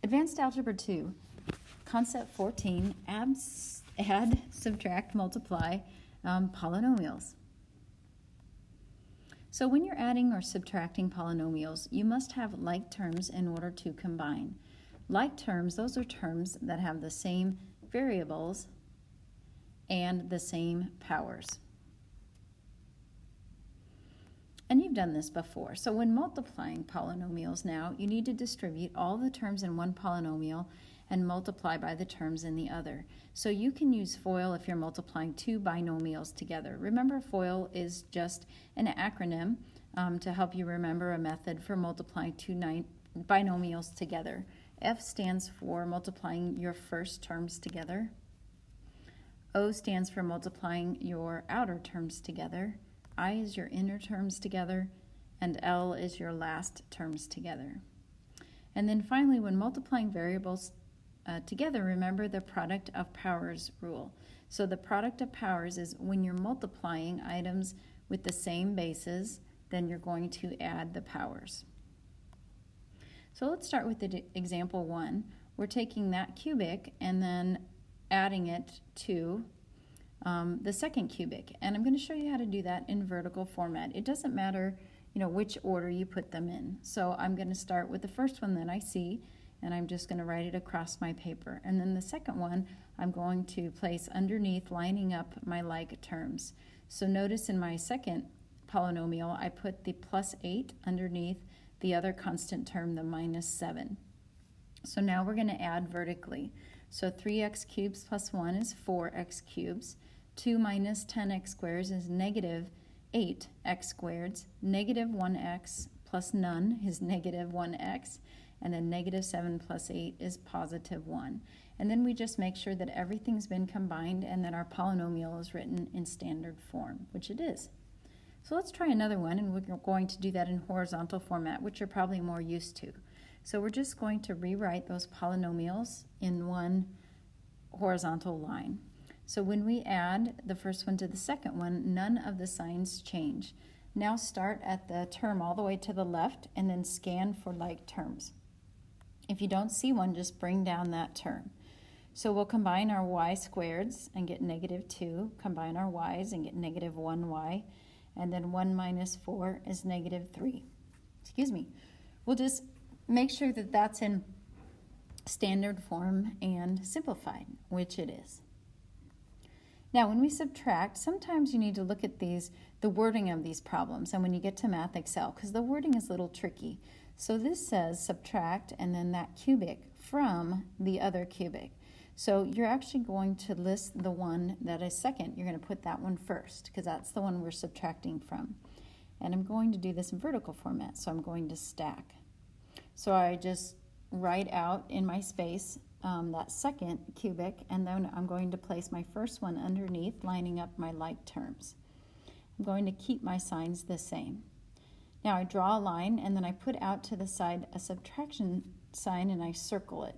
Advanced Algebra 2, Concept 14, add, subtract, multiply polynomials. So when you're adding or subtracting polynomials, you must have like terms in order to combine. Like terms, those are terms that have the same variables and the same powers. And you've done this before. So when multiplying polynomials now, you need to distribute all the terms in one polynomial and multiply by the terms in the other. So you can use FOIL if you're multiplying two binomials together. Remember, FOIL is just an acronym to help you remember a method for multiplying two binomials together. F stands for multiplying your first terms together. O stands for multiplying your outer terms together. I is your inner terms together, and L is your last terms together. And then finally, when multiplying variables together, remember the product of powers rule. So the product of powers is when you're multiplying items with the same bases, then you're going to add the powers. So let's start with the example 1. We're taking that cubic and then adding it to the second cubic, and I'm going to show you how to do that in vertical format. It doesn't matter, which order you put them in. So I'm going to start with the first one that I see, and I'm just going to write it across my paper. And then the second one, I'm going to place underneath, lining up my like terms. So notice in my second polynomial, I put the +8 underneath the other constant term, the -7. So now we're going to add vertically. So 3x cubed plus 1 is 4x cubed. 2 minus 10x squared is negative 8x squared. Negative 1x plus none is negative 1x. And then negative 7 plus 8 is positive 1. And then we just make sure that everything's been combined and that our polynomial is written in standard form, which it is. So let's try another one, and we're going to do that in horizontal format, which you're probably more used to. So we're just going to rewrite those polynomials in one horizontal line. So when we add the first one to the second one, none of the signs change. Now start at the term all the way to the left and then scan for like terms. If you don't see one, just bring down that term. So we'll combine our y squareds and get -2, combine our y's and get -1y, and then 1 minus 4 is -3. Excuse me. We'll just make sure that that's in standard form and simplified, which it is. Now, when we subtract, sometimes you need to look at the wording of these problems, and when you get to Math Excel, because the wording is a little tricky. So this says subtract and then that cubic from the other cubic. So you're actually going to list the one that is second. You're going to put that one first, because that's the one we're subtracting from. And I'm going to do this in vertical format, so I'm going to stack. So I just write out in my space that second cubic, and then I'm going to place my first one underneath, lining up my like terms. I'm going to keep my signs the same. Now I draw a line, and then I put out to the side a subtraction sign, and I circle it.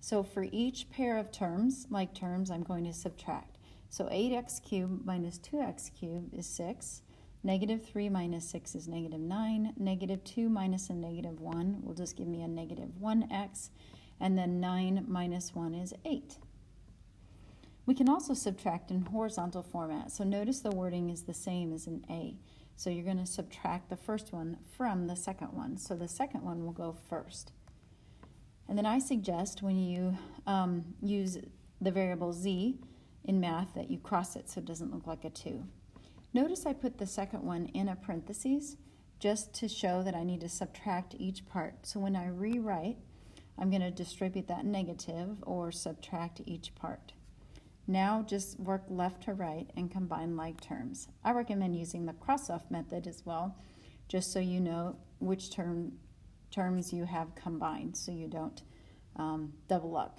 So for each pair of terms, like terms, I'm going to subtract. So 8x cubed minus 2x cubed is 6. -3 minus 6 is -9. -2 minus a -1 will just give me a -1x. And then 9 minus 1 is 8. We can also subtract in horizontal format. So notice the wording is the same as in A. So you're going to subtract the first one from the second one. So the second one will go first. And then I suggest when you use the variable z in math that you cross it so it doesn't look like a 2. Notice I put the second one in a parentheses just to show that I need to subtract each part. So when I rewrite, I'm going to distribute that negative or subtract each part. Now just work left to right and combine like terms. I recommend using the cross-off method as well, just so you know which terms you have combined so you don't double up.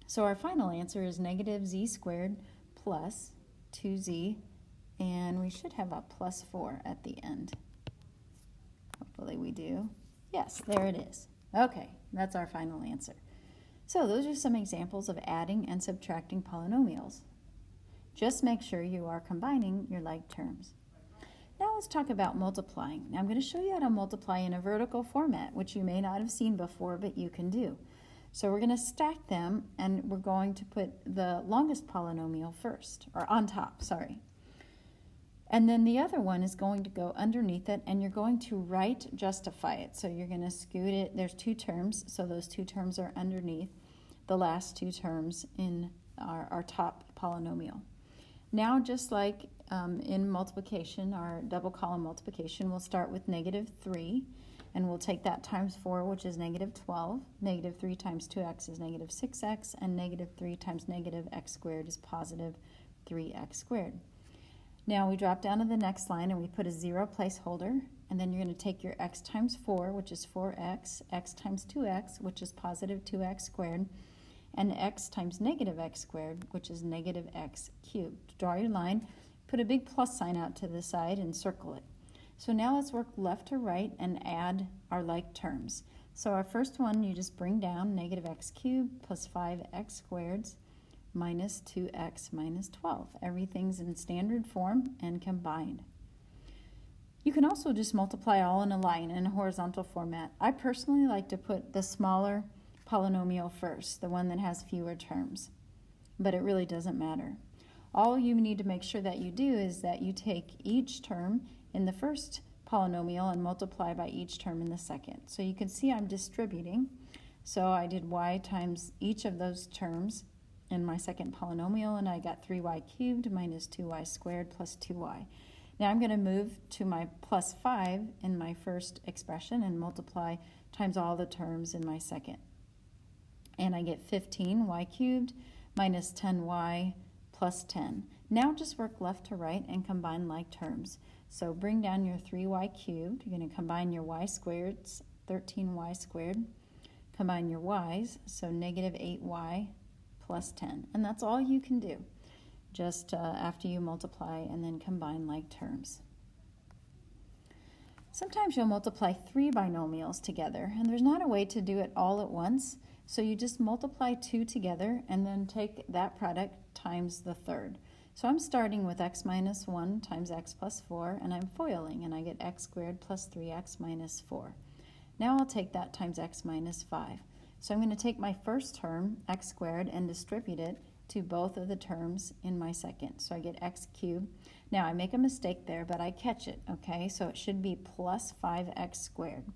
So our final answer is -z squared plus 2z, and we should have a +4 at the end. Hopefully we do. Yes, there it is. Okay, that's our final answer. So those are some examples of adding and subtracting polynomials. Just make sure you are combining your like terms. Now let's talk about multiplying. Now I'm going to show you how to multiply in a vertical format, which you may not have seen before, but you can do. So we're going to stack them, and we're going to put the longest polynomial first, or on top, sorry. And then the other one is going to go underneath it, and you're going to right justify it. So you're going to scoot it. There's two terms, so those two terms are underneath the last two terms in our top polynomial. Now, just like in multiplication, our double column multiplication, we'll start with -3, and we'll take that times 4, which is -12. -3 times 2x is -6x, and -3 times -x squared is positive 3x squared. Now we drop down to the next line and we put a 0 placeholder, and then you're going to take your x times 4, which is 4x, x times 2x, which is positive 2x squared, and x times -x squared, which is -x cubed. Draw your line, put a big plus sign out to the side, and circle it. So now let's work left to right and add our like terms. So our first one, you just bring down -x cubed plus 5x squared minus 2x minus 12. Everything's in standard form and combined. You can also just multiply all in a line in a horizontal format. I personally like to put the smaller polynomial first, the one that has fewer terms, but it really doesn't matter. All you need to make sure that you do is that you take each term in the first polynomial and multiply by each term in the second. So you can see I'm distributing. So I did y times each of those terms in my second polynomial, and I got 3y cubed minus 2y squared plus 2y. Now I'm going to move to my plus 5 in my first expression and multiply times all the terms in my second. And I get 15y cubed minus 10y plus 10. Now just work left to right and combine like terms. So bring down your 3y cubed. You're going to combine your y squareds, 13y squared. Combine your y's, so -8y plus 10. And that's all you can do, just after you multiply and then combine like terms. Sometimes you'll multiply 3 binomials together, and there's not a way to do it all at once, so you just multiply 2 together and then take that product times the third. So I'm starting with x minus 1 times x plus 4, and I'm foiling, and I get x squared plus 3x minus 4. Now I'll take that times x minus 5. So I'm going to take my first term, x squared, and distribute it to both of the terms in my second. So I get x cubed. Now I make a mistake there, but I catch it, okay? So it should be plus 5x squared.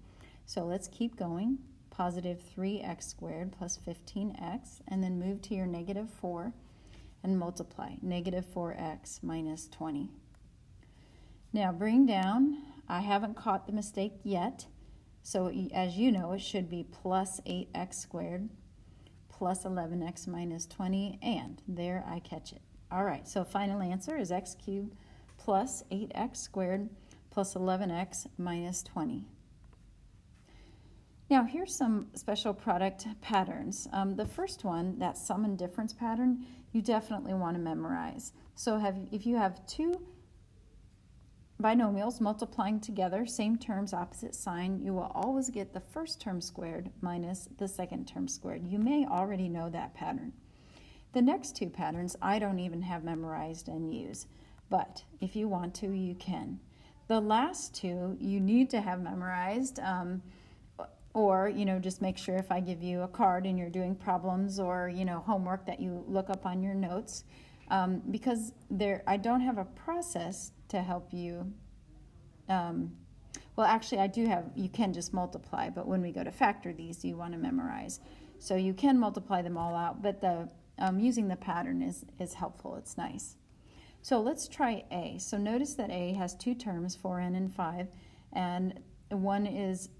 So let's keep going. Positive 3x squared plus 15x, and then move to your -4 and multiply. -4x minus 20. Now bring down, I haven't caught the mistake yet, so as you know, it should be plus 8x squared plus 11x minus 20, and there I catch it. All right, so final answer is x cubed plus 8x squared plus 11x minus 20. Now here's some special product patterns. The first one, that sum and difference pattern, you definitely want to memorize. So if you have two binomials multiplying together, same terms, opposite sign, you will always get the first term squared minus the second term squared. You may already know that pattern. The next two patterns I don't even have memorized and use, but if you want to, you can. The last two you need to have memorized, or just make sure if I give you a card and you're doing problems or homework that you look up on your notes, because I don't have a process to help you. Well, actually I do have, you can just multiply, but when we go to factor these, you want to memorize. So you can multiply them all out, but using the pattern is helpful. It's nice. So let's try A. So notice that A has two terms, 4n and 5, and one is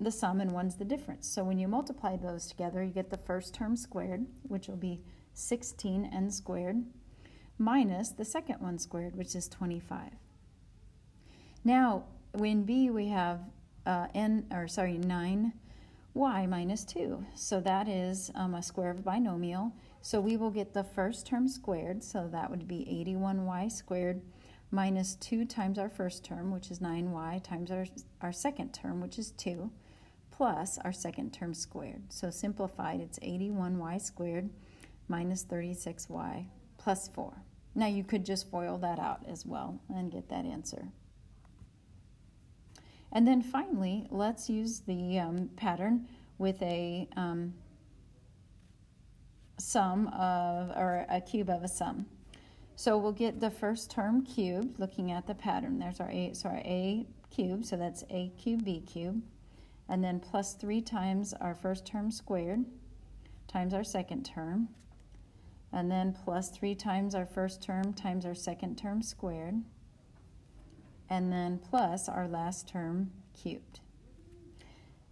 the sum and one's the difference. So when you multiply those together, you get the first term squared, which will be 16n squared, minus the second one squared, which is 25. Now, in B, we have 9y minus 2. So that is a square of a binomial. So we will get the first term squared, so that would be 81y squared minus 2 times our first term, which is 9y, times our second term, which is 2, plus our second term squared. So simplified, it's 81y squared minus 36y plus 4. Now you could just FOIL that out as well and get that answer. And then finally, let's use the pattern with a sum of, or a cube of a sum. So we'll get the first term cubed, looking at the pattern. There's our a cubed, so that's a cubed, b cubed. And then plus 3 times our first term squared times our second term. And then plus 3 times our first term times our second term squared. And then plus our last term cubed.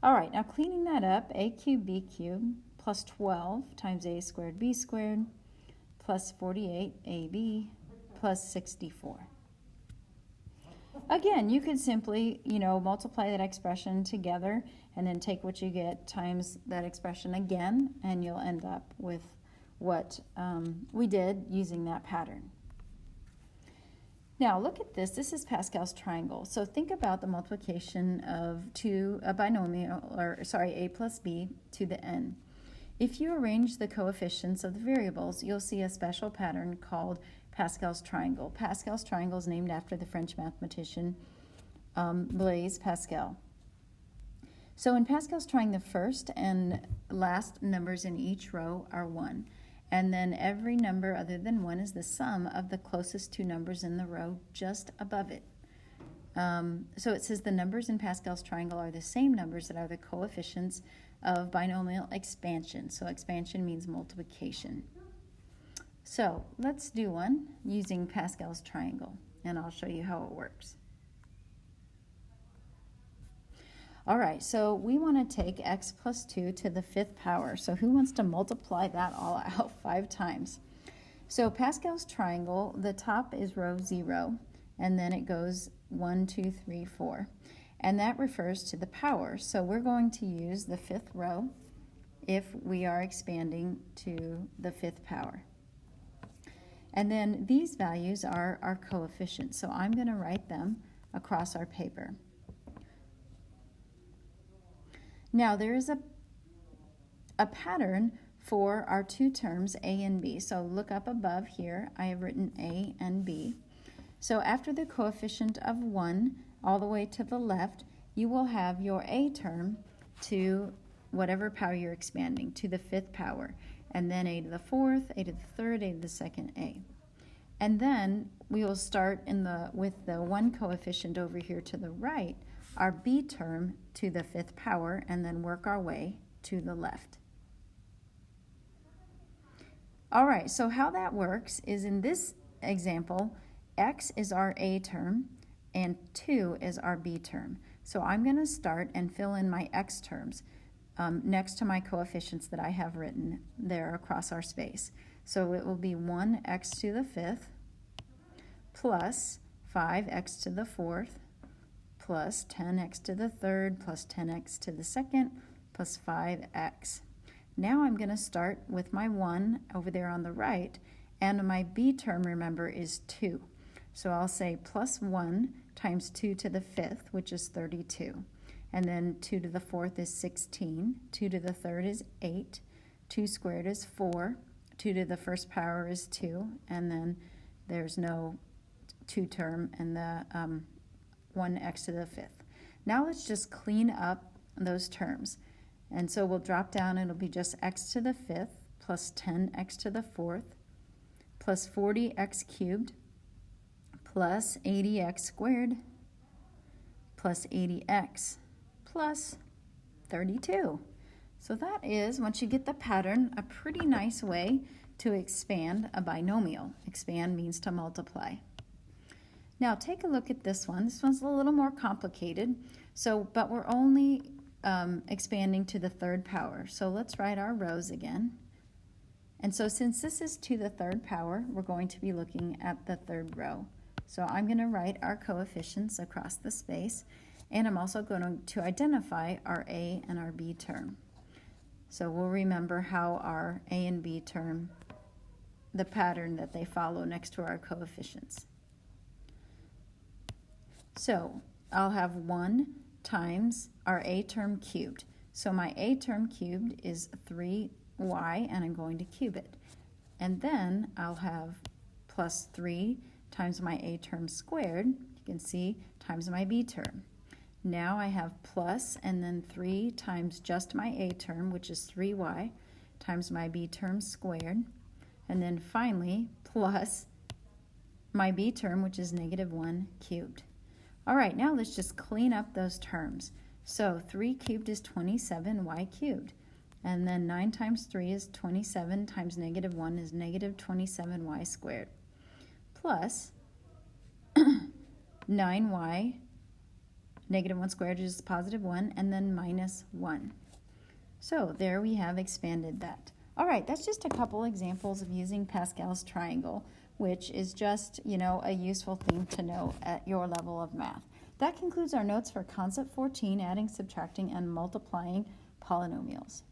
All right, now cleaning that up, a cubed, b cubed, plus 12 times a squared, b squared, plus 48, ab, plus 64. Again, you could simply, multiply that expression together and then take what you get times that expression again, and you'll end up with what we did using that pattern. Now look at this. This is Pascal's triangle. So think about the multiplication of a binomial, a plus b to the n. If you arrange the coefficients of the variables, you'll see a special pattern called Pascal's triangle. Pascal's triangle is named after the French mathematician Blaise Pascal. So in Pascal's triangle, the first and last numbers in each row are 1. And then every number other than 1 is the sum of the closest two numbers in the row just above it. So it says the numbers in Pascal's triangle are the same numbers that are the coefficients of binomial expansion. So expansion means multiplication. So let's do one using Pascal's triangle, and I'll show you how it works. All right, so we want to take x plus 2 to the 5th power. So who wants to multiply that all out 5 times? So Pascal's triangle, the top is row 0, and then it goes 1, 2, 3, 4. And that refers to the power. So we're going to use the 5th row if we are expanding to the 5th power. And then these values are our coefficients. So I'm going to write them across our paper. Now there is a pattern for our two terms a and b. So look up above here. I have written a and b. So after the coefficient of 1 all the way to the left, you will have your a term to whatever power you're expanding, to the 5th power. And then a to the 4th, a to the 3rd, a to the 2nd, a. And then we will start with the 1 coefficient over here to the right, our b term to the 5th power, and then work our way to the left. All right, so how that works is in this example, x is our a term and 2 is our b term. So I'm going to start and fill in my x terms next to my coefficients that I have written there across our space. So it will be 1x to the 5th plus 5x to the 4th plus 10x to the 3rd plus 10x to the 2nd plus 5x. Now I'm going to start with my 1 over there on the right, and my b term, remember, is 2. So I'll say plus 1 times 2 to the 5th, which is 32. And then 2 to the 4th is 16. 2 to the 3rd is 8. 2 squared is 4. 2 to the 1st power is 2. And then there's no 2 term and the 1x to the 5th. Now let's just clean up those terms. And so we'll drop down, and it'll be just x to the 5th plus 10x to the 4th plus 40x cubed plus 80x squared plus 80x plus 32. So that is, once you get the pattern, a pretty nice way to expand a binomial. Expand means to multiply. Now take a look at this one. This one's a little more complicated, but we're only expanding to the 3rd power. So let's write our rows again. And so since this is to the 3rd power, we're going to be looking at the 3rd row. So I'm going to write our coefficients across the space, and I'm also going to identify our a and our b term. So we'll remember how our a and b term, the pattern that they follow next to our coefficients. So I'll have 1 times our a term cubed. So my a term cubed is 3y, and I'm going to cube it. And then I'll have plus 3 times my a term squared, you can see, times my b term. Now I have plus and then 3 times just my a term, which is 3y, times my b term squared. And then finally, plus my b term, which is negative 1 cubed. All right, now let's just clean up those terms. So 3 cubed is 27y cubed. And then 9 times 3 is 27 times negative 1 is negative 27y squared. Plus 9y, negative 1 squared is positive 1, and then minus 1. So there we have expanded that. All right, that's just a couple examples of using Pascal's triangle, which is just, a useful thing to know at your level of math. That concludes our notes for Concept 14, adding, subtracting, and multiplying polynomials.